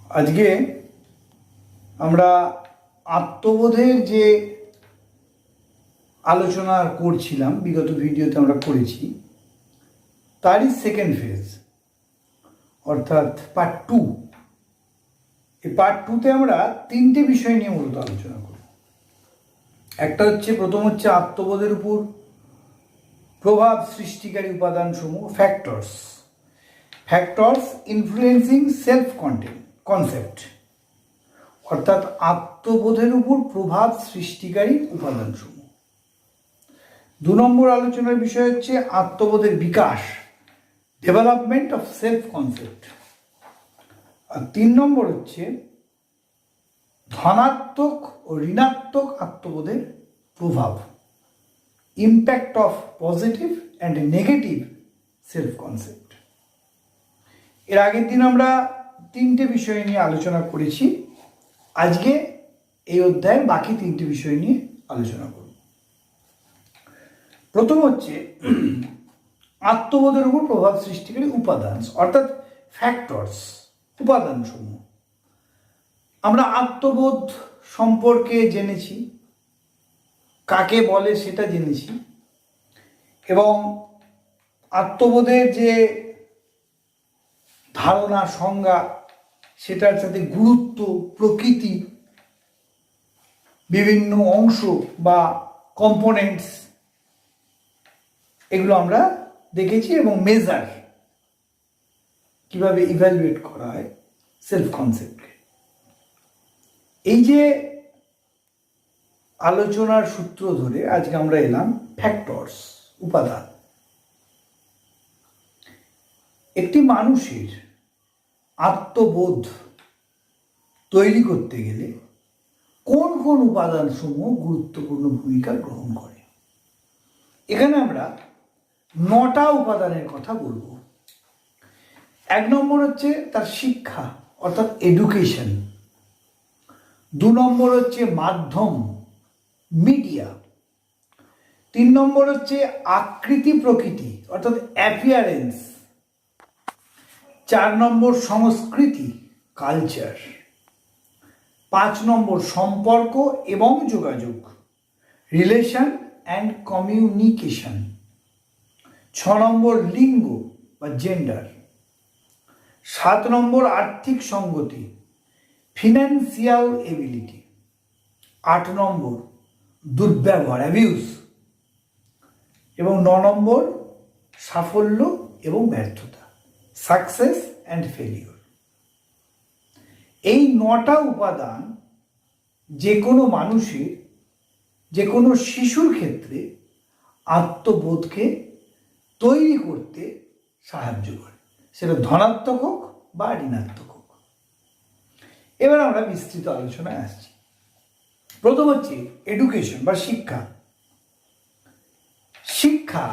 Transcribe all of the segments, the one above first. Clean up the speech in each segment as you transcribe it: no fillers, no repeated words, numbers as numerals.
আজকে আমরা আত্মবোধের যে আলোচনা করছিলাম, বিগত ভিডিওতে আমরা করেছি, তারই সেকেন্ড ফেজ অর্থাৎ পার্ট 2। এই পার্ট 2তে আমরা তিনটে বিষয় নিয়ে মূলত আলোচনা করব। একটা হচ্ছে, প্রথম হচ্ছে আত্মবোধের উপর প্রভাব সৃষ্টিকারী উপাদানসমূহ, ফ্যাক্টরস ইনফ্লুয়েন্সিং সেলফ কনসেপ্ট, অর্থাৎ আত্মবোধের উপর প্রভাব সৃষ্টিকারী উপাদানসমূহ। 2 নম্বর আলোচনার বিষয় হচ্ছে আত্মবোধের বিকাশ, ডেভেলপমেন্ট অফ সেলফ কনসেপ্ট। আর 3 নম্বর হচ্ছে ধনাত্মক ও ঋণাত্মক আত্মবোধের প্রভাব, impact of positive and negative self concept. এর আগের দিন আমরা 3টে বিষয় নিয়ে আলোচনা করেছি। আজকে এই অধ্যায়ের বাকি 3টে বিষয় নিয়ে আলোচনা করব। প্রথম হচ্ছে আত্মবোধের উপর প্রভাব সৃষ্টিকারী উপাদান, অর্থাৎ ফ্যাক্টরস, উপাদানসমূহ। আমরা আত্মবোধ সম্পর্কে জেনেছি, কাকে বলে সেটা জেনেছি, এবং আত্মবোধের যে ধারণা, সংজ্ঞা, সেটার সাথে গুরুত্ব, প্রকৃতি, বিভিন্ন অংশ বা কম্পোনেন্টস, এগুলো আমরা দেখেছি, এবং মেজার কিভাবে ইভ্যালুয়েট করা হয় সেলফ কনসেপ্টকে। এই যে আলোচনার সূত্র ধরে আজকে আমরা এলাম ফ্যাক্টরস, উপাদান। একটি মানুষের আত্মবোধ তৈরি করতে গেলে কোন কোন উপাদানসমূহ গুরুত্বপূর্ণ ভূমিকা গ্রহণ করে, এখানে আমরা 9টা উপাদানের কথা বলবো। 1 নম্বর হচ্ছে তার শিক্ষা, অর্থাৎ এডুকেশন। 2 নম্বর হচ্ছে মাধ্যম, মিডিয়া। 3 নম্বর হচ্ছে আকৃতি প্রকৃতি, অর্থাৎ অ্যাপিয়ারেন্স। 4 নম্বর সংস্কৃতি, কালচার। 5 নম্বর সম্পর্ক এবং যোগাযোগ, রিলেশন অ্যান্ড কমিউনিকেশন। 6 নম্বর লিঙ্গ বা জেন্ডার। 7 নম্বর আর্থিক সঙ্গতি, ফিনান্সিয়াল এবিলিটি। 8 নম্বর দুর্ব্যবহার, অ্যাবিউজ। এবং 9 নম্বর সাফল্য এবং ব্যর্থতা, সাকসেস অ্যান্ড ফেলিওর। এই 9টা উপাদান যে কোনো মানুষের, যে কোনো শিশুর ক্ষেত্রে আত্মবোধকে তৈরি করতে সাহায্য করে, সেটা ধনাত্মক হোক বা ঋণাত্মক হোক। এবার আমরা বিস্তৃত আলোচনায় আসছি। প্রথম হচ্ছে এডুকেশন বা শিক্ষা। শিক্ষা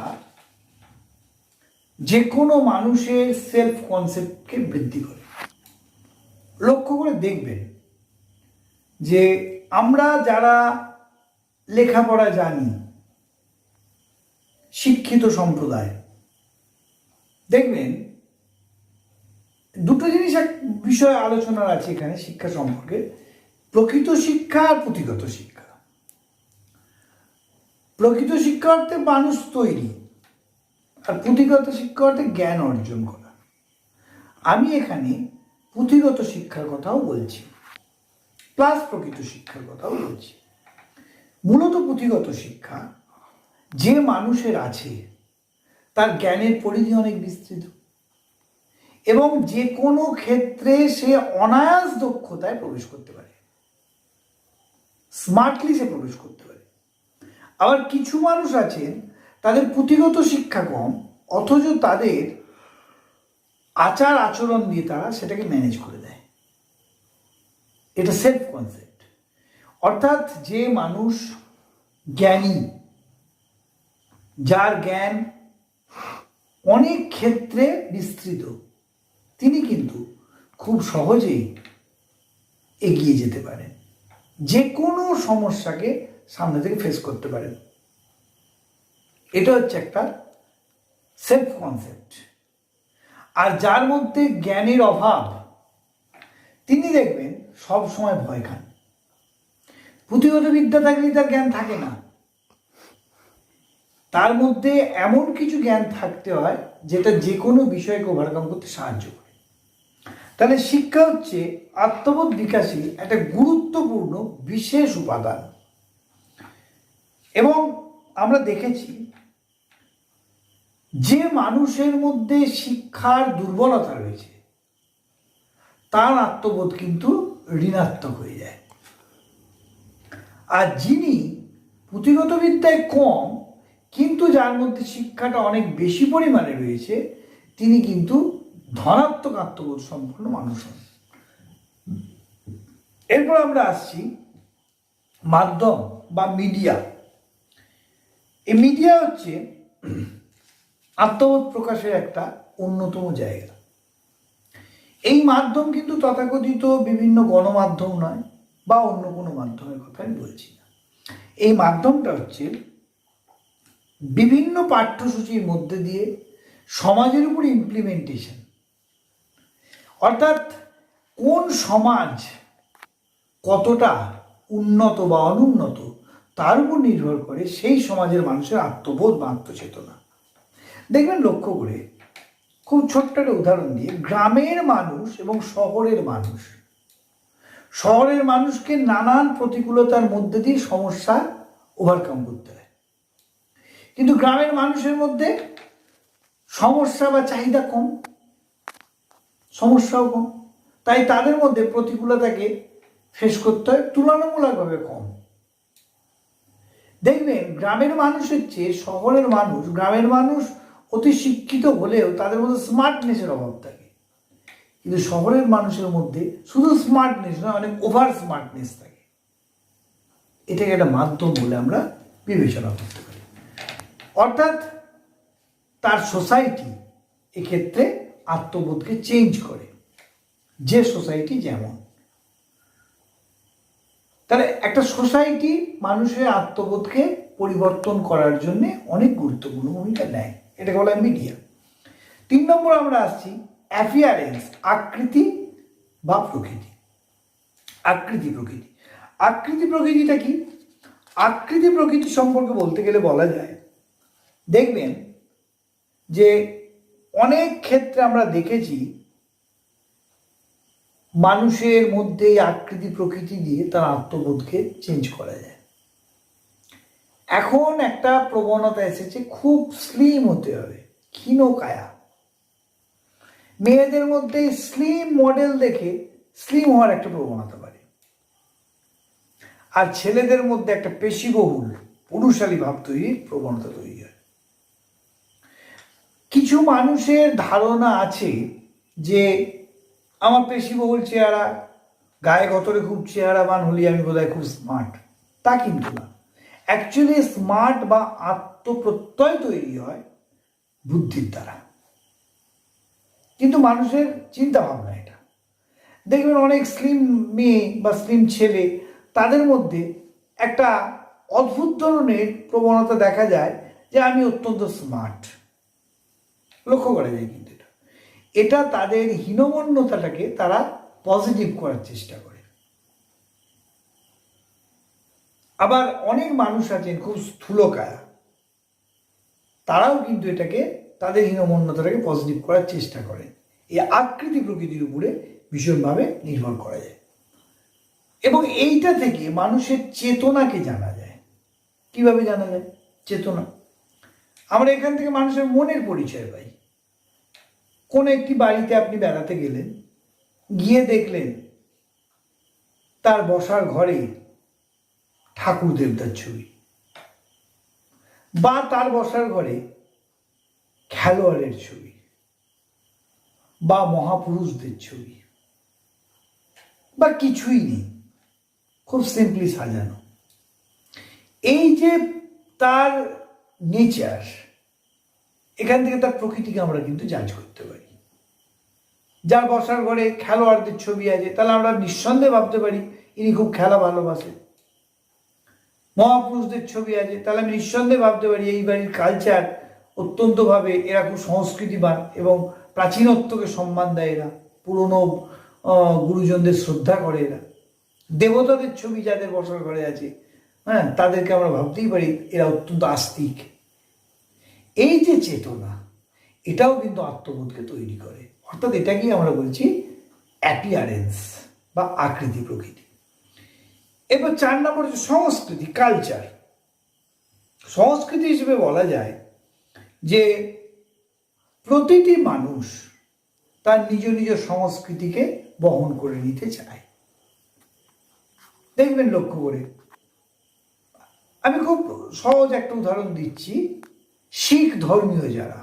যে কোনো মানুষের সেলফ কনসেপ্টকে বৃদ্ধি করে। লক্ষ্য করে দেখবেন যে আমরা যারা লেখাপড়া জানি, শিক্ষিত সম্প্রদায়, দেখবেন দুটো জিনিস, এক বিষয় আলোচনার আছে এখানে শিক্ষা সম্পর্কে, প্রকৃত শিক্ষা আর পুঁথিগত শিক্ষা। প্রকৃত শিক্ষা অর্থে মানুষ তৈরি, আর পুঁথিগত শিক্ষা অর্থে জ্ঞান অর্জন করা। আমি এখানে পুঁথিগত শিক্ষার কথাও বলছি, প্লাস প্রকৃত শিক্ষার কথাও বলছি। মূলত পুঁথিগত শিক্ষা যে মানুষের আছে তার জ্ঞানের পরিধি অনেক বিস্তৃত, এবং যে কোনো ক্ষেত্রে সে অনায়াস দক্ষতায় প্রবেশ করতে পারে, স্মার্টলি সে প্রবেশ করতে পারে। আবার কিছু মানুষ আছেন তাদের পুঁথিগত শিক্ষা কম, অথচ তাদের আচার আচরণ দিয়ে তারা সেটাকে ম্যানেজ করে দেয়। এটা সেলফ কনসেপ্ট। অর্থাৎ যে মানুষ জ্ঞানী, যার জ্ঞান অনেক ক্ষেত্রে বিস্তৃত, তিনি কিন্তু খুব সহজেই এগিয়ে যেতে পারেন, যে কোনো সমস্যাকে সামনে থেকে ফেস করতে পারেন। এটা হচ্ছে একটা সেলফ কনসেপ্ট। আর যার মধ্যে জ্ঞানের অভাব, তিনি দেখবেন সব সময় ভয় খান। পুঁথিগত বিদ্যা থাকলেই তার জ্ঞান থাকে না, তার মধ্যে এমন কিছু জ্ঞান থাকতে হয় যেটা যে কোনো বিষয়কে ওভারকাম করতে সাহায্য করে। তাহলে শিক্ষা হচ্ছে আত্মবোধ বিকাশে একটা গুরুত্বপূর্ণ বিশেষ উপাদান। এবং আমরা দেখেছি যে মানুষের মধ্যে শিক্ষার দুর্বলতা রয়েছে তার আত্মবোধ কিন্তু ঋণাত্মক হয়ে যায়। আর যিনি পুঁথিগত বিদ্যায় কম কিন্তু যার মধ্যে শিক্ষাটা অনেক বেশি পরিমাণে রয়েছে, তিনি কিন্তু ধনাত্মক আত্মবোধ সম্পন্ন মানুষ হন। এরপর আমরা আসছি মাধ্যম বা মিডিয়া। এই মিডিয়া হচ্ছে আত্মবোধ প্রকাশের একটা অন্যতম জায়গা। এই মাধ্যম কিন্তু তথাকথিত বিভিন্ন গণমাধ্যম নয় বা অন্য কোনো মাধ্যমের কথা আমি বলছি না। এই মাধ্যমটা হচ্ছে বিভিন্ন পাঠ্যসূচির মধ্যে দিয়ে সমাজের উপর ইমপ্লিমেন্টেশন, অর্থাৎ কোন সমাজ কতটা উন্নত বা অনুন্নত তার উপর নির্ভর করে সেই সমাজের মানুষের আত্মবোধ বা আত্মচেতনা। দেখবেন লক্ষ্য করে, খুব ছোট্ট একটা উদাহরণ দিয়ে, গ্রামের মানুষ এবং শহরের মানুষকে নানান প্রতিকূলতার মধ্যে দিয়ে সমস্যা ওভারকাম করতে হয়, কিন্তু গ্রামের মানুষের মধ্যে সমস্যা বা চাহিদা কম, সমস্যাও কম, তাই তাদের মধ্যে প্রতিকূলতাকে ফেস করতে হয় তুলনামূলকভাবে কম। দেখবেন গ্রামের মানুষের চেয়ে গ্রামের মানুষ অতি শিক্ষিত হলেও তাদের মধ্যে স্মার্টনেসের অভাব থাকে, কিন্তু শহরের মানুষের মধ্যে শুধু স্মার্টনেস নয়, অনেক ওভার স্মার্টনেস থাকে। এটাকে একটা মাধ্যম বলে আমরা বিবেচনা করতে পারি। অর্থাৎ তার সোসাইটি এক্ষেত্রে আত্মবোধকে চেঞ্জ করে, যে সোসাইটি যেমন। তাহলে একটা সোসাইটি মানুষের আত্মবোধকে পরিবর্তন করার জন্য অনেক গুরুত্বপূর্ণ ভূমিকা নেয়, এটাকে বলা হয় মিডিয়া। 3 নম্বর আমরা আসছি অ্যাপিয়ারেন্স, আকৃতি বা প্রকৃতি। আকৃতি প্রকৃতিটা কি? আকৃতি প্রকৃতি সম্পর্কে বলতে গেলে বলা যায়, দেখবেন যে অনেক ক্ষেত্রে আমরা দেখেছি মানুষের মধ্যে আকৃতি প্রকৃতি দিয়ে তার আত্মবোধকে চেঞ্জ করা যায়। এখন একটা প্রবণতা এসেছে খুব স্লিম হতে হবে, ক্ষীণকায়া। মেয়েদের মধ্যে স্লিম মডেল দেখে স্লিম হওয়ার একটা প্রবণতা বাড়ে, আর ছেলেদের মধ্যে একটা পেশিবহুল পুরুষালী ভাব তৈরির প্রবণতা তৈরি হয়। কিছু মানুষের ধারণা আছে যে আমার পেশিবহুল চেহারা, গায়ে গতরে খুব চেহারাবান হলে আমি বোধহয় খুব স্মার্ট। তা কিন্তু না। অ্যাকচুয়ালি স্মার্ট বা আত্মপ্রত্যয় তৈরি হয় বুদ্ধির দ্বারা, কিন্তু মানুষের চিন্তা ভাবনা এটা। দেখবেন অনেক স্লিম মেয়ে বা স্লিম ছেলে, তাদের মধ্যে একটা অদ্ভুত ধরনের প্রবণতা দেখা যায় যে আমি অত্যন্ত স্মার্ট, লক্ষ্য করা যায়। কিন্তু এটা তাদের হীনমন্যতাটাকে তারা পজিটিভ করার চেষ্টা করে। আবার অনেক মানুষ আছেন খুব স্থূলকায়া, তারাও কিন্তু এটাকে তাদের হীনমন্যতাটাকে পজিটিভ করার চেষ্টা করেন। এই আকৃতি প্রকৃতির উপরে ভীষণভাবে নির্ভর করা যায়। এবং এইটা থেকে মানুষের চেতনাকে জানা যায়। কিভাবে জানা যায় চেতনা? আমরা এখান থেকে মানুষের মনের পরিচয় পাই। কোনো একটি বাড়িতে আপনি বেড়াতে গেলেন, গিয়ে দেখলেন তার বসার ঘরে ঠাকুর দেবতার ছবি, বা তার বসার ঘরে খেলোয়াড়ের ছবি বা মহাপুরুষদের ছবি, বা কিছুই নেই, খুব সিম্পলি সাজানো। এই যে তার নেচার, এখান থেকে তার প্রকৃতিকে আমরা কিন্তু জাজ করতে পারি। যার বসার ঘরে খেলোয়াড়দের ছবি আছে, তাহলে আমরা নিঃসন্দেহে ভাবতে পারি ইনি খুব খেলা ভালোবাসে। মহাপুরুষদের ছবি আছে, তাহলে আমি নিঃসন্দেহে ভাবতে পারি এই বাড়ির কালচার অত্যন্তভাবে এরা খুব সংস্কৃতিবান এবং প্রাচীনত্বকে সম্মান দেয়, এরা পুরনো গুরুজনদের শ্রদ্ধা করে এরা, দেবতাদের ছবি যাদের বসার ঘরে আছে, হ্যাঁ, তাদেরকে আমরা ভাবতেই পারি এরা অত্যন্ত আস্তিক। এই যে চেতনা, এটাও কিন্তু আত্মবোধকে তৈরি করে। অর্থাৎ এটাকেই আমরা বলছি অ্যাপিয়ারেন্স বা আকৃতি প্রকৃতি। এবার 4 নম্বর হচ্ছে সংস্কৃতি, কালচার। সংস্কৃতি হিসেবে বলা যায় যে প্রতিটি মানুষ তার নিজ নিজ সংস্কৃতিকে বহন করে নিতে চায়। দেখবেন লক্ষ্য করে, আমি খুব সহজ একটা উদাহরণ দিচ্ছি। শিখ ধর্মীয় যারা,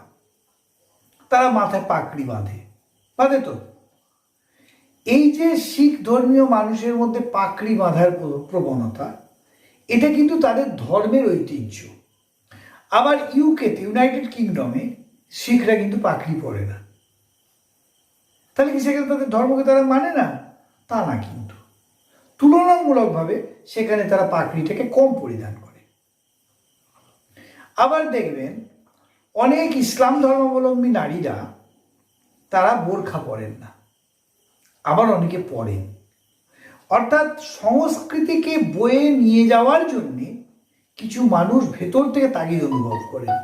তারা মাথায় পাগড়ি বাঁধে তো। এই যে শিখ ধর্মীয় মানুষের মধ্যে পাগড়ি বাঁধার প্রবণতা, এটা কিন্তু তাদের ধর্মের ঐতিহ্য। আবার ইউকেতে, ইউনাইটেড কিংডমে শিখরা কিন্তু পাগড়ি পরে না। তাহলে কি সেখানে তাদের ধর্মকে তারা মানে না? তা না, কিন্তু তুলনামূলকভাবে সেখানে তারা পাগড়িটাকে কম পরিধান করে। আবার দেখবেন অনেক ইসলাম ধর্মাবলম্বী নারীরা তারা বোরখা পরেন না, আবার অনেকে পরেন। অর্থাৎ সংস্কৃতিকে বয়ে নিয়ে যাওয়ার জন্যে কিছু মানুষ ভেতর থেকে তাগিদ অনুভব করেন।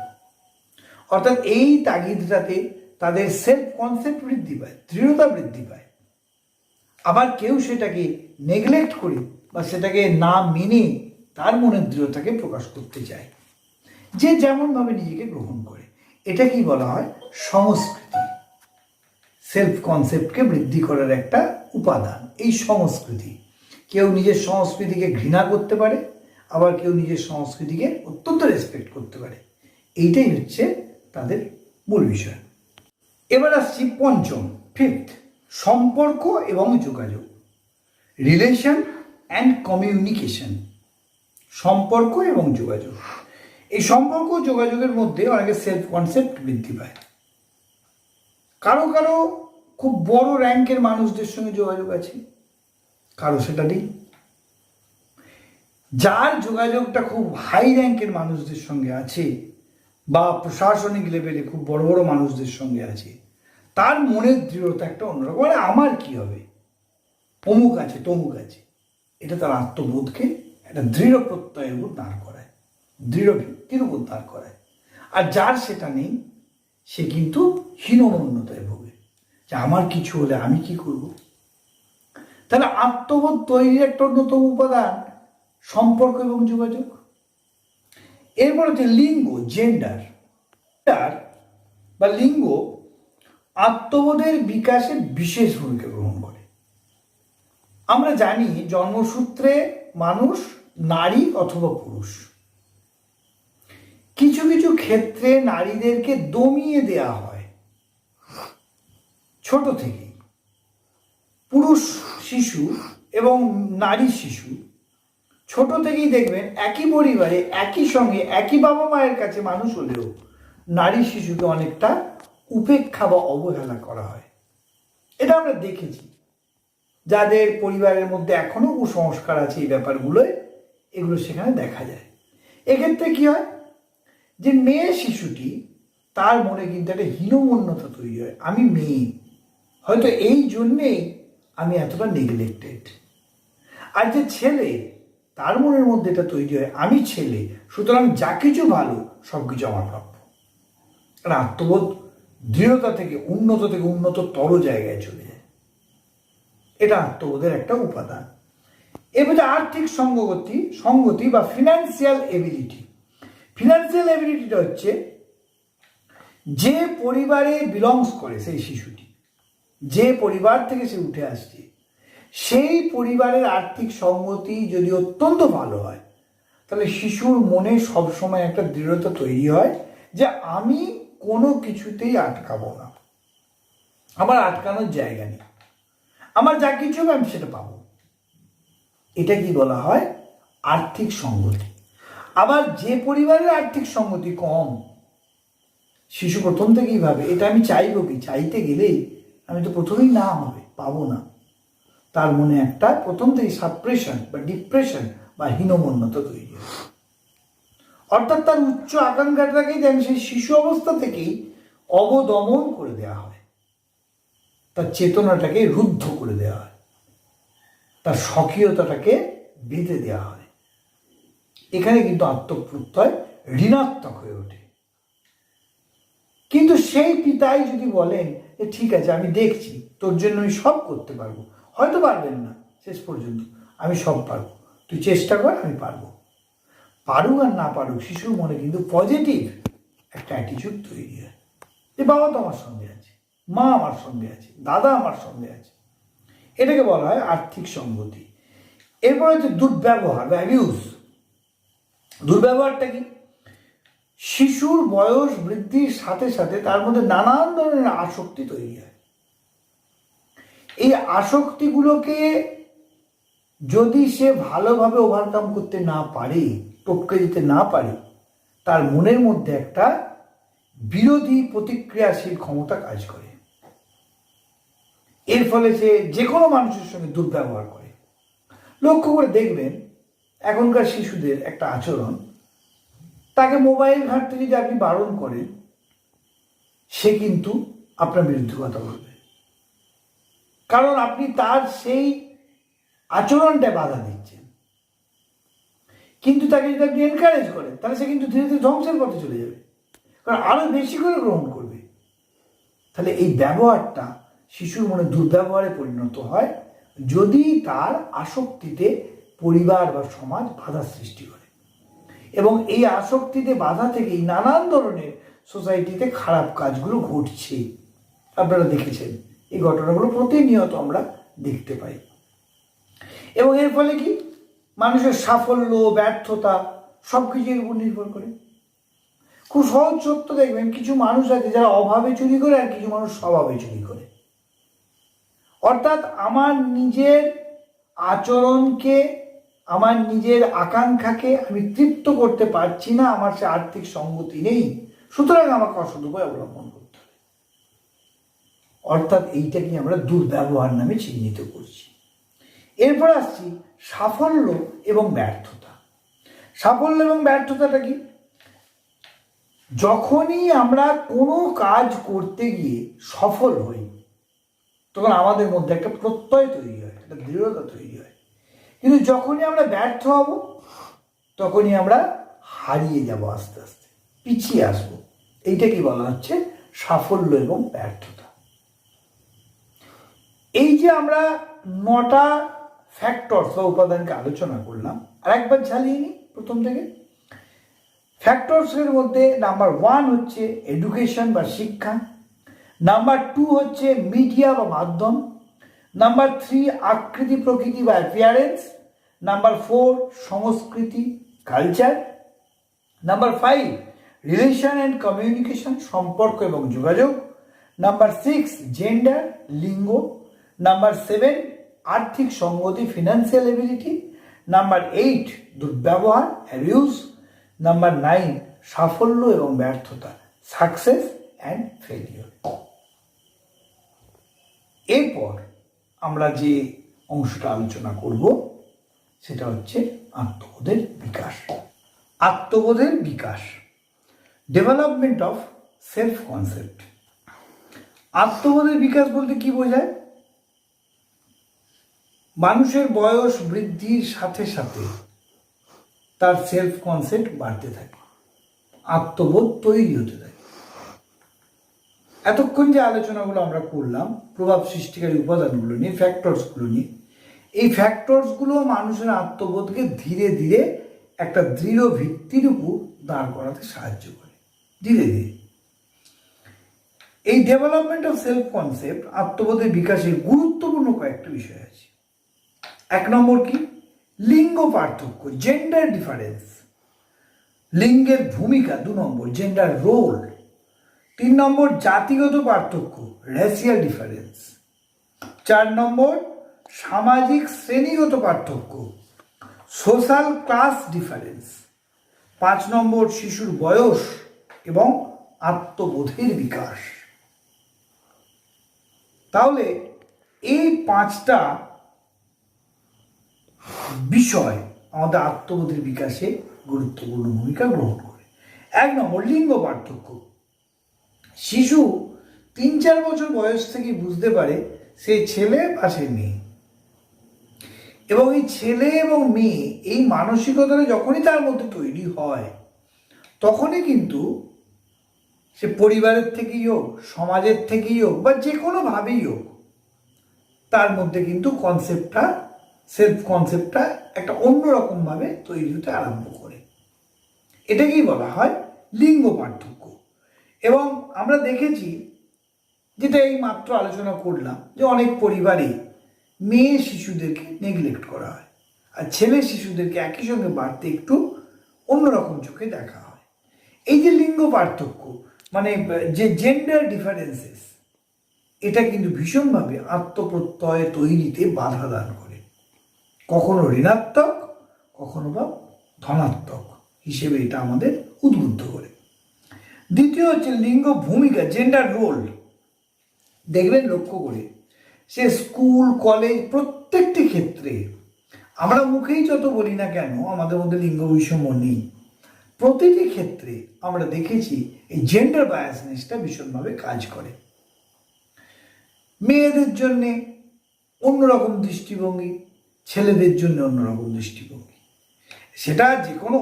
অর্থাৎ এই তাগিদটাতে তাদের সেলফ কনসেপ্ট বৃদ্ধি পায়, দৃঢ়তা বৃদ্ধি পায়। আবার কেউ সেটাকে নেগলেক্ট করে বা সেটাকে না মেনে তার মনের দৃঢ়তাকে প্রকাশ করতে চায়, যে যেমনভাবে নিজেকে গ্রহণ করে। এটাকেই বলা হয় সংস্কৃতি। সেলফ কনসেপ্টকে বৃদ্ধি করার একটা উপাদান এই সংস্কৃতি। কেউ নিজের সংস্কৃতিকে ঘৃণা করতে পারে, আবার কেউ নিজের সংস্কৃতিকে অত্যন্ত রেসপেক্ট করতে পারে। এইটাই হচ্ছে তাদের মূল বিষয়। এবার আসছি পঞ্চম, ফিফথ, সম্পর্ক এবং যোগাযোগ, রিলেশন অ্যান্ড কমিউনিকেশন। সম্পর্ক এবং যোগাযোগ, এই সম্পর্ক যোগাযোগের মধ্যে অনেকে সেলফ কনসেপ্ট বৃদ্ধি পায়। কারো কারো খুব বড় র্যাঙ্কের মানুষদের সঙ্গে যোগাযোগ আছে, কারো সেটা নেই। যার যোগাযোগটা খুব হাই র্যাঙ্কের মানুষদের সঙ্গে আছে বা প্রশাসনিক লেভেলে খুব বড় বড় মানুষদের সঙ্গে আছে, তার মনের দৃঢ়তা একটা অন্যরকম। মানে আমার কি হবে, অমুক আছে তমুক আছে, এটা তার আত্মবোধকে একটা দৃঢ় প্রত্যয়ের উপর দাঁড় করায়, দৃঢ় ভিত্তির উপর দাঁড় করায়। আর যার সেটা নেই, সে কিন্তু হীনমন্যতায় ভোগে, যে আমার কিছু হলে আমি কি করব। তাহলে আত্মবোধ তৈরির একটা অন্যতম উপাদান সম্পর্ক এবং যোগাযোগ। এরপর হচ্ছে লিঙ্গ, জেন্ডার বা লিঙ্গ আত্মবোধের বিকাশে বিশেষ ভূমিকা গ্রহণ করে। আমরা জানি জন্মসূত্রে মানুষ নারী অথবা পুরুষ। কিছু কিছু ক্ষেত্রে নারীদেরকে দমিয়ে দেয়া হয় ছোট থেকেই। পুরুষ শিশু এবং নারী শিশু ছোট থেকেই দেখবেন একই পরিবারে, একই সঙ্গে, একই বাবা মায়ের কাছে মানুষ হলেও নারী শিশুকে অনেকটা উপেক্ষা বা অবহেলা করা হয়। এটা আমরা দেখেছি। যাদের পরিবারের মধ্যে এখনো কুসংস্কার আছে এই ব্যাপারগুলোয়, এগুলো সেখানে দেখা যায়। এক্ষেত্রে কি হয়, যে মেয়ে শিশুটি, তার মনে কিন্তু একটা হীনমন্যতা তৈরি হয়। আমি মেয়ে, হয়তো এই জন্যেই আমি এতটা নেগলেক্টেড। আর যে ছেলে, তার মনের মধ্যে এটা তৈরি হয় আমি ছেলে, সুতরাং যা কিছু ভালো সব কিছু আমার প্রাপ্য। আর আত্মবোধ দৃঢ়তা থেকে উন্নততর জায়গায় চলে যায়। এটা আত্মবোধের একটা উপাদান। এবারে আর্থিক সংগতি বা ফিনান্সিয়াল এবিলিটি। ফিনান্সিয়াল এবিলিটিটা হচ্ছে যে পরিবারে বিলংস করে সেই শিশুটি, যে পরিবার থেকে সে উঠে আসছে, সেই পরিবারের আর্থিক সংগতি যদি অত্যন্ত ভালো হয়, তাহলে শিশুর মনে সবসময় একটা দৃঢ়তা তৈরি হয় যে আমি কোনো কিছুতেই আটকাবো না, আমার আটকানোর জায়গা নেই, আমার যা কিছু হবে আমি সেটা পাবো। এটা কি বলা হয়, আর্থিক সংগতি। আবার যে পরিবারের আর্থিক সংগতি কম, শিশু প্রথম থেকেই ভাবে এটা আমি চাইবো কি, চাইতে গেলেই আমি তো প্রথমেই না হবে, পাবো না। তার মনে একটা প্রথম থেকেই সাপ্রেশন বা ডিপ্রেশন বা হীনমন্যতা তৈরি হয়। অর্থাৎ তার উচ্চ আকাঙ্ক্ষাটাকে যেন সেই শিশু অবস্থা থেকেই অবদমন করে দেওয়া হয়। তার চেতনাটাকে রুদ্ধ করে দেওয়া হয়, তার স্বকীয়তাটাকে বেঁধে দেওয়া হয়। এখানে কিন্তু আত্মপ্রত্যয় ঋণাত্মক হয়ে ওঠে। কিন্তু সেই পিতাই যদি বলেন যে ঠিক আছে, আমি দেখছি, তোর জন্য আমি সব করতে পারবো, হয়তো পারবেন না শেষ পর্যন্ত, আমি সব পারবো, তুই চেষ্টা কর, আমি পারবো। পারুক আর না পারুক, শিশুর মনে কিন্তু পজিটিভ একটা অ্যাটিটিউড তৈরি হয় যে বাবা তো আমার সঙ্গে আছে, মা আমার সঙ্গে আছে, দাদা আমার সঙ্গে আছে। এটাকে বলা হয় আর্থিক সঙ্গতি। এরপরে হচ্ছে দুর্ব্যবহার বা অ্যাবিউজ। দুর্ব্যবহারটা কি? শিশুর বয়স বৃদ্ধির সাথে সাথে তার মধ্যে নানান ধরনের আসক্তি তৈরি হয়। এই আসক্তিগুলোকে যদি সে ভালোভাবে ওভারকাম করতে না পারে, টপকে যেতে না পারে, তার মনের মধ্যে একটা বিরোধী প্রতিক্রিয়াশীল ক্ষমতা কাজ করে। এর ফলে সে যে কোনো মানুষের সঙ্গে দুর্ব্যবহার করে। লক্ষ্য করে দেখবেন এখনকার শিশুদের একটা আচরণ, তাকে মোবাইল ঘাঁটতে যদি আপনি বারণ করেন, সে কিন্তু আপনার বিরুদ্ধে কথা বলবে, কারণ আপনি তার সেই আচরণটা বাধা দিচ্ছেন। কিন্তু তাকে যদি আপনি এনকারেজ করেন, তাহলে সে কিন্তু ধীরে ধীরে ধ্বংসের পথে চলে যাবে, কারণ আরো বেশি করে গ্রহণ করবে। তাহলে এই ব্যবহারটা শিশুর মনে দুর্ব্যবহারে পরিণত হয় যদি তার আসক্তিতে পরিবার বা সমাজ বাধা সৃষ্টি করে। এবং এই আসক্তিতে বাধা থেকেই নানান ধরনের সোসাইটিতে খারাপ কাজগুলো ঘটছে। আপনারা দেখেছেন, এই ঘটনাগুলো প্রতিনিয়ত আমরা দেখতে পাই। এবং এর ফলে কি, মানুষের সাফল্য, ব্যর্থতা সব কিছুর উপর নির্ভর করে। খুব সহজ সত্য দেখবেন, কিছু মানুষ আছে যারা অভাবে চুরি করে, আর কিছু মানুষ স্বভাবে চুরি করে। অর্থাৎ আমার নিজের আচরণকে, আমার নিজের আকাঙ্ক্ষাকে আমি তৃপ্ত করতে পারছি না, আমার সে আর্থিক সঙ্গতি নেই, সুতরাং আমাকে অসৎ উপায় অবলম্বন করতে হবে। অর্থাৎ এইটাকে আমরা দুর্ব্যবহার নামে চিহ্নিত করছি। এরপর আসছি সাফল্য এবং ব্যর্থতা। সাফল্য এবং ব্যর্থতাটা কি? যখনই আমরা কোনো কাজ করতে গিয়ে সফল হই, তখন আমাদের মধ্যে একটা প্রত্যয় তৈরি হয়, একটা দৃঢ়তা তৈরি হয়। কিন্তু যখনই আমরা ব্যর্থ হব, তখনই আমরা হারিয়ে যাব, আস্তে আস্তে পিছিয়ে আসবো। এইটা কি বলা হচ্ছে? সাফল্য এবং ব্যর্থতা। এই যে আমরা 9টা ফ্যাক্টরস বা উপাদানকে আলোচনা করলাম, আর একবার ঝালিয়ে নিই প্রথম থেকে। ফ্যাক্টরসের মধ্যে নাম্বার 1 হচ্ছে এডুকেশন বা শিক্ষা, নাম্বার 2 হচ্ছে মিডিয়া বা মাধ্যম, নাম্বার 3 আকৃতি প্রকৃতি বা অ্যাপিয়ারেন্স, নাম্বার 4 সংস্কৃতি culture, number 5 relation and communication সম্পর্ক এবং যোগাযোগ, নাম্বার 6 জেন্ডার লিঙ্গ, নাম্বার 7 আর্থিক সঙ্গতি ফিনান্সিয়াল এবিলিটি, নাম্বার 8 দুর্ব্যবহার অ্যাবিউজ, নাম্বার 9 সাফল্য এবং ব্যর্থতা সাকসেস অ্যান্ড ফেলিওর। এরপর আমরা যে অংশটা আলোচনা করব সেটা হচ্ছে আত্মবোধের বিকাশ। আত্মবোধের বিকাশ, ডেভেলপমেন্ট অফ সেলফ কনসেপ্ট। আত্মবোধের বিকাশ বলতে কি বোঝায়? মানুষের বয়স বৃদ্ধির সাথে সাথে তার সেলফ কনসেপ্ট বাড়তে থাকে, আত্মবোধ তৈরি হতে থাকে। এতক্ষণ যে আলোচনাগুলো আমরা করলাম প্রভাব সৃষ্টিকারী উপাদানগুলো নিয়ে, ফ্যাক্টরসগুলো নিয়ে, এই ফ্যাক্টরসগুলো মানুষের আত্মবোধকে ধীরে ধীরে একটা দৃঢ় ভিত্তির উপর দাঁড় করাতে সাহায্য করে। ধীরে ধীরে এই ডেভেলপমেন্ট অফ সেলফ কনসেপ্ট, আত্মবোধের বিকাশের গুরুত্বপূর্ণ কয়েকটা বিষয় আছে। 1 নম্বর কি? লিঙ্গ পার্থক্য, জেন্ডার ডিফারেন্স, লিঙ্গের ভূমিকা। 2 নম্বর জেন্ডার রোল। 3 নম্বর জাতিগত পার্থক্য, রেসিয়াল ডিফারেন্স। 4 নম্বর সামাজিক শ্রেণীগত পার্থক্য, সোশ্যাল ক্লাস ডিফারেন্স। 5 নম্বর শিশুর বয়স এবং আত্মবোধের বিকাশ। তাহলে এই 5টা বিষয় আমাদের আত্মবোধের বিকাশে গুরুত্বপূর্ণ ভূমিকা গ্রহণ করে। 1 নম্বর লিঙ্গ পার্থক্য। শিশু 3-4 বছর বয়স থেকে বুঝতে পারে সে ছেলে বা সে মেয়ে। এবং এই ছেলে এবং মেয়ে এই মানসিকতাটা যখনই তার মধ্যে তৈরি হয়, তখনই কিন্তু সে পরিবারের থেকেই হোক, সমাজের থেকেই হোক, বা যে কোনোভাবেই হোক, তার মধ্যে কিন্তু সেলফ কনসেপ্টটা একটা অন্যরকমভাবে তৈরি হতে আরম্ভ করে। এটাকেই বলা হয় লিঙ্গ পার্থক্য। এবং আমরা দেখেছি, যেটা এই মাত্র আলোচনা করলাম, যে অনেক পরিবারে মেয়ে শিশুদেরকে নেগলেক্ট করা হয়, আর ছেলে শিশুদেরকে একই সঙ্গে বাড়তে একটু অন্যরকম চোখে দেখা হয়। এই যে লিঙ্গ পার্থক্য, মানে যে জেন্ডার ডিফারেন্সেস, এটা কিন্তু ভীষণভাবে আত্মপ্রত্যয় তৈরিতে বাধা দান করে, কখনো ঋণাত্মক, কখনো বা ধনাত্মক হিসেবে এটা আমাদের উদ্বুদ্ধ করে। দ্বিতীয় হচ্ছে লিঙ্গ ভূমিকা, জেন্ডার রোল। দেখবেন লক্ষ্য করে, সে স্কুল, কলেজ, প্রত্যেকটি ক্ষেত্রে আমরা মুখেই যত বলি না কেন আমাদের মধ্যে লিঙ্গ বৈষম্য নেই, প্রতিটি ক্ষেত্রে আমরা দেখেছি এই জেন্ডার বায়াসনেসটা ভীষণভাবে কাজ করে। মেয়েদের জন্যে অন্যরকম দৃষ্টিভঙ্গি, ছেলেদের জন্য অন্যরকম দৃষ্টিভঙ্গি। সেটা যে কোনো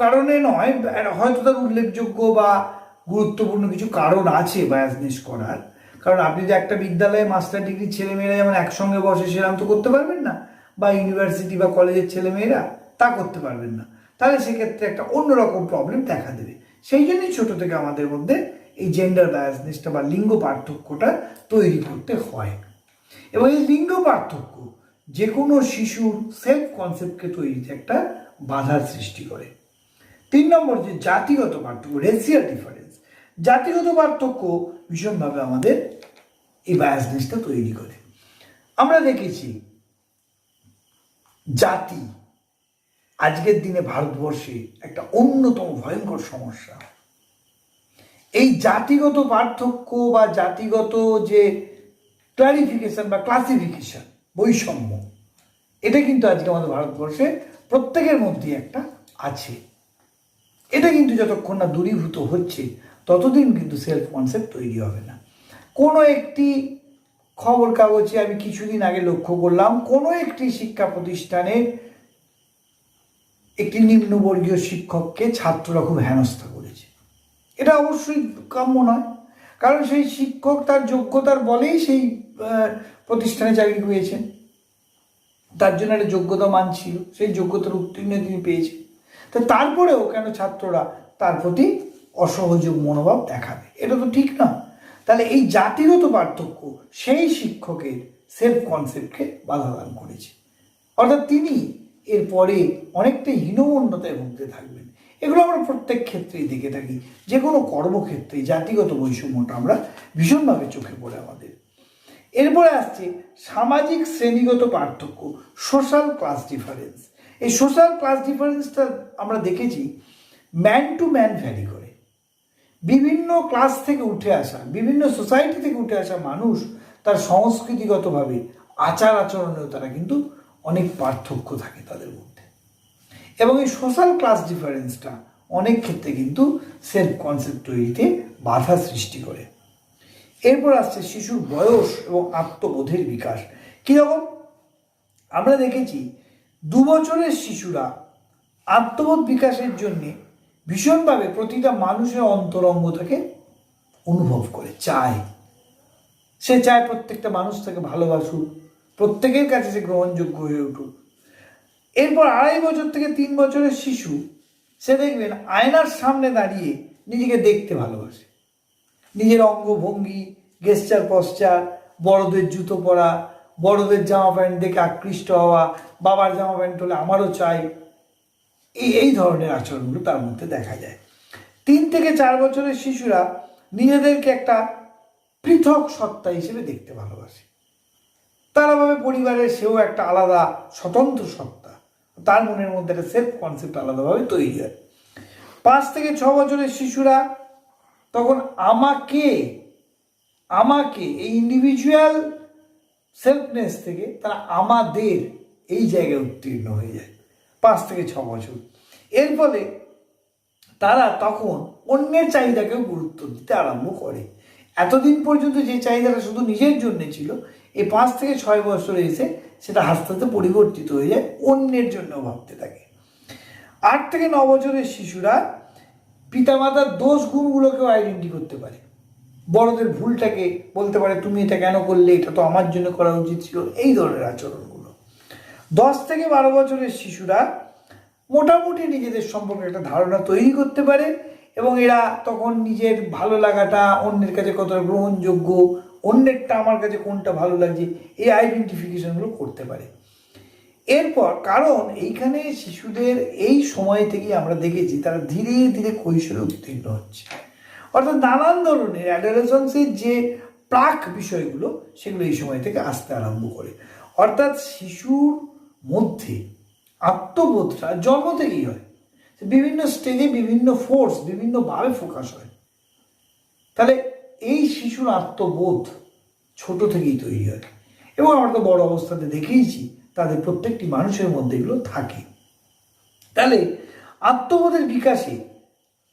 কারণে নয়, হয়তো তার উল্লেখযোগ্য বা গুরুত্বপূর্ণ কিছু কারণ আছে বায়াসনেস করার। কারণ আপনি যে একটা বিদ্যালয়ে মাস্টার ডিগ্রি ছেলেমেয়েরা যেমন একসঙ্গে বসে সেরকম তো করতে পারবেন না, বা ইউনিভার্সিটি বা কলেজের ছেলেমেয়েরা তা করতে পারবেন না, তাহলে সেক্ষেত্রে একটা অন্যরকম প্রবলেম দেখা দেবে। সেই জন্যই ছোট থেকে আমাদের মধ্যে এই জেন্ডার বায়াসনেসটা বা লিঙ্গ পার্থক্যটা তৈরি করতে হয়। এবং এই লিঙ্গ পার্থক্য যে কোনো শিশুর সেলফ কনসেপ্টকে তৈরিতে একটা বাধার সৃষ্টি করে। 3 নম্বর, যে জাতিগত পার্থক্য, রেসিয়াল ডিফারেন্স। জাতিগত পার্থক্য ভীষণভাবে আমাদের এই বায়াসনেসটা তৈরি করে। আমরা দেখেছি জাতি আজকের দিনে ভারতবর্ষে একটা অন্যতম ভয়ঙ্কর সমস্যা। এই জাতিগত পার্থক্য বা জাতিগত যে ক্লারিফিকেশন বা ক্লাসিফিকেশন, বৈষম্য, এটা কিন্তু আজকে আমাদের ভারতবর্ষে প্রত্যেকের মধ্যেই একটা আছে। এটা কিন্তু যতক্ষণ না দূরীভূত হচ্ছে ততদিন কিন্তু সেলফ কনসেপ্ট তৈরি হবে না। কোনো একটি খবর কাগজে আমি কিছুদিন আগে লক্ষ্য করলাম, কোনো একটি শিক্ষা প্রতিষ্ঠানে একটি নিম্নবর্গীয় শিক্ষককে ছাত্ররা খুব হেনস্থা করেছে। এটা অবশ্যই কাম্য নয়, কারণ সেই শিক্ষক তার যোগ্যতার বলেই সেই প্রতিষ্ঠানে চাকরি পেয়েছেন, তার জন্য একটা যোগ্যতা মান ছিল, সেই যোগ্যতার উত্তীর্ণ তিনি পেয়েছেন। তো তারপরেও কেন ছাত্ররা তার প্রতি অসহযোগ মনোভাব দেখাবে? এটা তো ঠিক না। তাহলে এই জাতিগত পার্থক্য সেই শিক্ষকের সেলফ কনসেপ্টকে বাধা দান করেছে, অর্থাৎ তিনি এরপরে অনেকটাই হীনমন্যতায় ভুগতে থাকবেন। এগুলো আমরা প্রত্যেক ক্ষেত্রেই দেখে থাকি, যে কোনো কর্মক্ষেত্রে জাতিগত বৈষম্যটা আমরা ভীষণভাবে চোখে পড়ে আমাদের। এরপরে আসছে সামাজিক শ্রেণীগত পার্থক্য, সোশ্যাল ক্লাস ডিফারেন্স। এই সোশ্যাল ক্লাস ডিফারেন্সটা আমরা দেখেছি ম্যান টু ম্যান ভ্যারি করে। বিভিন্ন ক্লাস থেকে উঠে আসা, বিভিন্ন সোসাইটি থেকে উঠে আসা মানুষ তার সংস্কৃতিগতভাবে আচার আচরণেও তারা কিন্তু অনেক পার্থক্য থাকে তাদের মধ্যে। এবং এই সোশ্যাল ক্লাস ডিফারেন্সটা অনেক ক্ষেত্রে কিন্তু সেলফ কনসেপ্ট তৈরিতে বাধা সৃষ্টি করে। এরপর আসছে শিশুর বয়স এবং আত্মবোধের বিকাশ। কীরকম? আমরা দেখেছি 2 বছরের শিশুরা আত্মবোধ বিকাশের জন্যে ভীষণভাবে প্রতিটা মানুষের অন্তরঙ্গতাকে অনুভব করে, চায়। সে চায় প্রত্যেকটা মানুষ তাকে ভালোবাসুক, প্রত্যেকের কাছে সে গ্রহণযোগ্য হয়ে উঠুক। এরপর 2.5 বছর থেকে 3 বছরের শিশু, সে দেখবেন আয়নার সামনে দাঁড়িয়ে নিজেকে দেখতে ভালোবাসে, নিজের অঙ্গভঙ্গি, গেস্টার পশ্চার, বড়দের জুতো পরা, বড়দের জামা প্যান্ট দেখে আকৃষ্ট হওয়া, বাবার জামা প্যান্ট হলে আমারও চাই, এই ধরনের আচরণগুলো তার মধ্যে দেখা যায়। 3 থেকে 4 বছরের শিশুরা নিজেদেরকে একটা পৃথক সত্তা হিসেবে দেখতে ভালোবাসে। তারা ভাবে পরিবারের সেও একটা আলাদা স্বতন্ত্র সত্তা, তার মনের মধ্যে একটা সেলফ কনসেপ্ট আলাদাভাবে তৈরি হয়। 5 থেকে 6 বছরের শিশুরা তখন আমাকে এই ইন্ডিভিজুয়াল সেলফনেস থেকে তারা আমাদের এই জায়গায় উত্তীর্ণ হয়ে যায় 5 থেকে 6 বছর। এর ফলে তারা তখন অন্যের চাহিদাকেও গুরুত্ব দিতে আরম্ভ করে। এতদিন পর্যন্ত যে চাহিদাটা শুধু নিজের জন্য ছিল, এই 5 থেকে 6 বছরে এসে সেটা আস্তে আস্তে পরিবর্তিত হয়ে যায়, অন্যের জন্য ভাবতে থাকে। 8 থেকে 9 বছরের শিশুরা পিতামাতার দোষ গুণগুলোকেও আইডেন্টি করতে পারে, বড়দের ভুলটাকে বলতে পারে তুমি এটা কেন করলে, এটা তো আমার জন্য করা উচিত ছিল, এই ধরনের আচরণগুলো। 10 থেকে 12 বছরের শিশুরা মোটামুটি নিজেদের সম্পর্কে একটা ধারণা তৈরি করতে পারে এবং এরা তখন নিজের ভালো লাগাটা অন্যের কাছে কতটা গ্রহণযোগ্য, অন্যেরটা আমার কাছে কোনটা ভালো লাগছে, এই আইডেন্টিফিকেশনগুলো করতে পারে। এরপর কারণ এইখানে শিশুদের এই সময় থেকেই আমরা দেখেছি তারা ধীরে ধীরে কৈশোরে উত্তীর্ণ হচ্ছে, অর্থাৎ নানান ধরনের অ্যাডোলেসেন্সের যে প্রাক বিষয়গুলো সেগুলো এই সময় থেকে আসতে আরম্ভ করে। অর্থাৎ শিশুর মধ্যে আত্মবোধটা জন্ম থেকেই হয়, বিভিন্ন স্টেজে বিভিন্ন ফোর্স বিভিন্নভাবে ফোকাস হয়। তাহলে এই শিশুর আত্মবোধ ছোট থেকেই তৈরি হয় এবং আমরা তো বড় অবস্থাতে দেখেইছি তাদের প্রত্যেকটি মানুষের মধ্যে এগুলো থাকে। তাহলে আত্মবোধের বিকাশে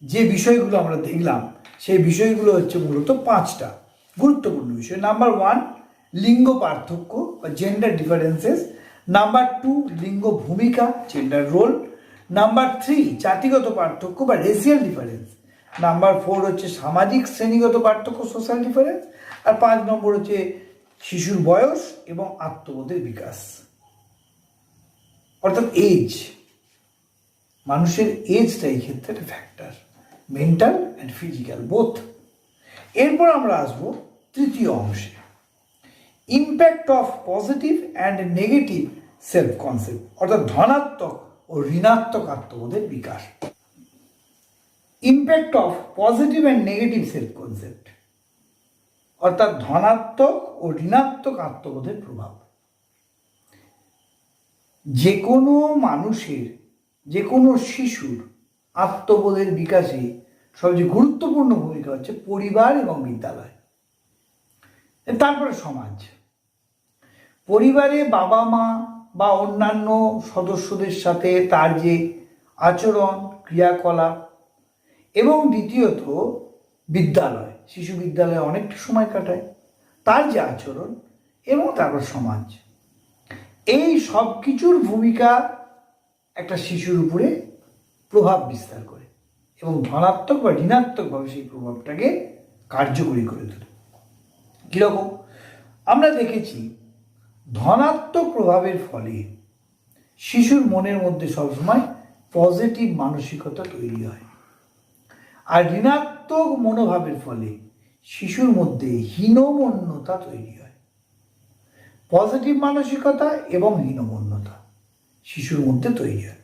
যে বিষয়গুলো আমরা দেখলাম সেই বিষয়গুলো হচ্ছে মূলত 5টা গুরুত্বপূর্ণ বিষয়। নাম্বার 1 লিঙ্গ পার্থক্য বা জেন্ডার ডিফারেন্সেস। নাম্বার 2 লিঙ্গ ভূমিকা জেন্ডার রোল। নাম্বার 3 জাতিগত পার্থক্য বা রেসিয়াল ডিফারেন্স। নাম্বার 4 হচ্ছে সামাজিক শ্রেণীগত পার্থক্য সোশ্যাল ডিফারেন্স। আর 5 নম্বর হচ্ছে শিশুর বয়স এবং আত্মবোধের বিকাশ, অর্থাৎ এজ। মানুষের এজটা এই ক্ষেত্রে একটা factor, mental and physical both. এরপর আমরা আসবো তৃতীয় অংশে, impact of positive and negative self concept, অর্থাৎ ধনাত্মক ও ঋণাত্মক আত্মবোধের বিকাশ। Impact of positive and negative self concept, অর্থাৎ ধনাত্মক ও ঋণাত্মক আত্মবোধের প্রভাব। যে কোনো মানুষের, যে কোনো শিশুর আত্মবোধের বিকাশে সবচেয়ে গুরুত্বপূর্ণ ভূমিকা হচ্ছে পরিবার এবং বিদ্যালয়, তারপরে সমাজ। পরিবারে বাবা মা বা অন্যান্য সদস্যদের সাথে তার যে আচরণ ক্রিয়াকলাপ, এবং দ্বিতীয়ত বিদ্যালয়, শিশু বিদ্যালয়ে অনেকটা সময় কাটায়, তার যে আচরণ, এবং তারপর সমাজ। এই সব কিছুর ভূমিকা একটা শিশুর উপরে প্রভাব বিস্তার করে এবং ধনাত্মক বা ঋণাত্মকভাবে সেই প্রভাবটাকে কার্যকরী করে তোলে। কীরকম? আমরা দেখেছি ধনাত্মক প্রভাবের ফলে শিশুর মনের মধ্যে সবসময় পজিটিভ মানসিকতা তৈরি হয়, আর ঋণাত্মক মনোভাবের ফলে শিশুর মধ্যে হীনমন্যতা তৈরি হয়। পজিটিভ মানসিকতা এবং হীনমন্যতা শিশুর মধ্যে তৈরি হয়।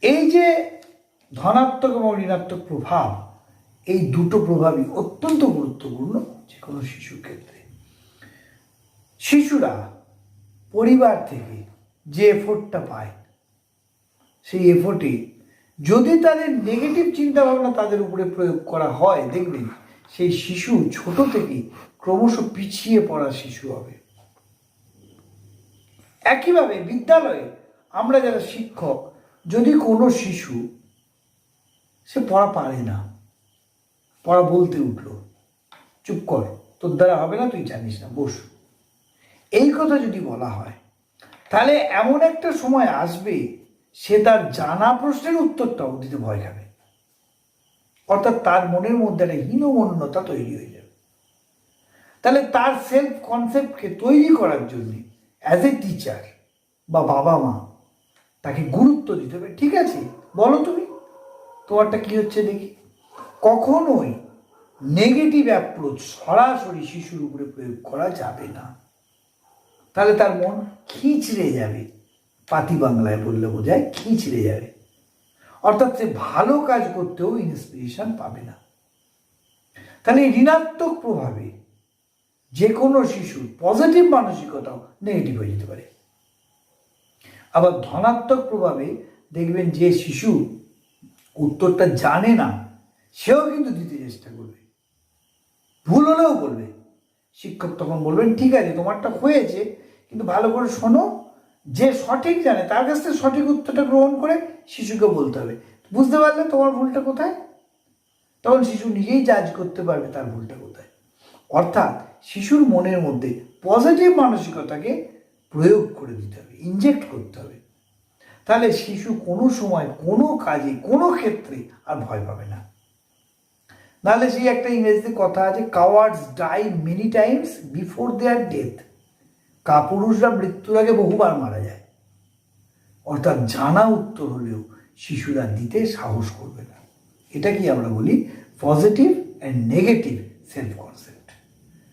এই যে ধনাত্মক এবং ঋণাত্মক প্রভাব, এই দুটো প্রভাবই অত্যন্ত গুরুত্বপূর্ণ যে কোনো শিশুর ক্ষেত্রে। শিশুরা পরিবার থেকে যে এফোর্টটা পায়, সেই এফোর্টে যদি তাদের নেগেটিভ চিন্তাভাবনা তাদের উপরে প্রয়োগ করা হয়, দেখবেন সেই শিশু ছোট থেকে ক্রমশ পিছিয়ে পড়া শিশু হবে। একইভাবে বিদ্যালয়ে আমরা যারা শিক্ষক, যদি কোনো শিশু সে পড়া পারে না, পড়া বলতে উঠলো, চুপ কর, তোর দ্বারা হবে না, তুই জানিস না, বস, এই কথা যদি বলা হয়, তাহলে এমন একটা সময় আসবে সে তার জানা প্রশ্নের উত্তরটাও দিতে ভয় খাবে, অর্থাৎ তার মনের মধ্যে একটা হীনমন্যতা তৈরি হয়ে যাবে। তাহলে তার সেলফ কনসেপ্টকে তৈরি করার জন্য অ্যাজ এ টিচার বা বাবা মা তাকে গুরুত্ব দিতে হবে। ঠিক আছে, বলো তুমি তোমারটা কি হচ্ছে দেখি। কখনোই নেগেটিভ অ্যাপ্রোচ সরাসরি শিশুর উপরে প্রয়োগ করা যাবে না, তাহলে তার মন খিঁচড়ে যাবে, পাতি বাংলায় বললে বোঝায় খিঁচড়ে যাবে, অর্থাৎ সে ভালো কাজ করতেও ইন্সপিরেশন পাবে না। তাহলে ঋণাত্মক প্রভাবে যে কোনো শিশুর পজিটিভ মানসিকতাও নেগেটিভ হয়ে যেতে পারে। আবার ধনাত্মক প্রভাবে দেখবেন যে শিশু উত্তরটা জানে না, সেও কিন্তু দিতে চেষ্টা করবে, ভুল হলেও বলবে। শিক্ষক তখন বলবেন ঠিক আছে তোমারটা হয়েছে, কিন্তু ভালো করে শোনো, যে সঠিক জানে তার কাছ থেকে সঠিক উত্তরটা গ্রহণ করে শিশুকে বলতে হবে, বুঝতে পারলে তোমার ভুলটা কোথায়, তখন শিশু নিজেই জাজ করতে পারবে তার ভুলটা কোথায়। অর্থাৎ শিশুর মনের মধ্যে পজিটিভ মানসিকতাকে প্রয়োগ করে দিতে হবে, ইনজেক্ট করতে হবে। তাহলে শিশু কোনো সময় কোনো কাজে কোনো ক্ষেত্রে আর ভয় পাবে না। নাহলে সেই একটা ইংরেজিতে কথা আছে, cowards die many times before their death. কাপুরুষরা মৃত্যুর আগে বহুবার মারা যায়। অর্থাৎ জানা উত্তর হলেও শিশুরা দিতে সাহস করবে না। এটা কি আমরা বলি positive and negative self concept,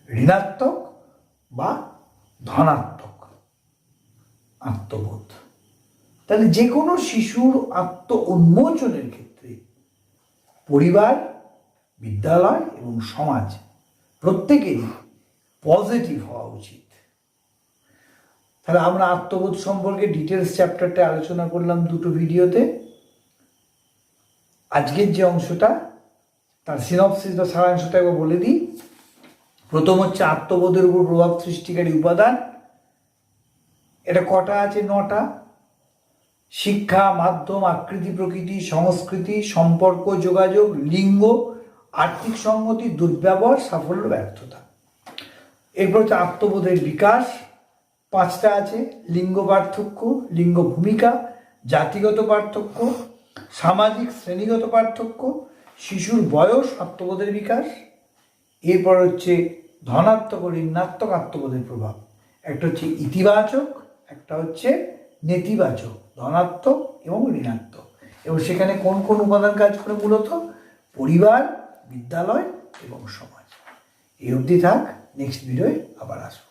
ঋণাত্মক বা ধনাত্মক আত্মবোধ। তাহলে যে কোনো শিশুর আত্ম উন্মোচনের ক্ষেত্রে পরিবার, বিদ্যালয় এবং সমাজ প্রত্যেকেরই পজিটিভ হওয়া উচিত। তাহলে আমরা আত্মবোধ সম্পর্কে ডিটেলস চ্যাপ্টারটা আলোচনা করলাম দুটো ভিডিওতে। আজকের যে অংশটা তার সিনপসিস বা সারাংশটা একবার বলে দিই। প্রথম হচ্ছে আত্মবোধের উপর প্রভাব সৃষ্টিকারী উপাদান। এটা কটা আছে? 9টা। শিক্ষা, মাধ্যম, আকৃতি, প্রকৃতি, সংস্কৃতি, সম্পর্ক, যোগাযোগ, লিঙ্গ, আর্থিক সংগতি, দুর্ব্যবহার, সাফল্য, ব্যর্থতা। এরপর হচ্ছে আত্মবোধের বিকাশ। 5টা আছে: লিঙ্গ পার্থক্য, লিঙ্গ ভূমিকা, জাতিগত পার্থক্য, সামাজিক শ্রেণীগত পার্থক্য, শিশুর বয়স, আত্মবোধের বিকাশ। এরপর হচ্ছে ধনাত্মক ও ঋণাত্মক আত্মবোধের প্রভাব। একটা হচ্ছে ইতিবাচক, একটা হচ্ছে নেতিবাচক, ধনাত্মক এবং ঋণাত্মক। এবং সেখানে কোন কোন উপাদান কাজ করে? মূলত পরিবার, বিদ্যালয় এবং সমাজ। এই অবধি থাক, নেক্সট ভিডিওয় আবার আসবো।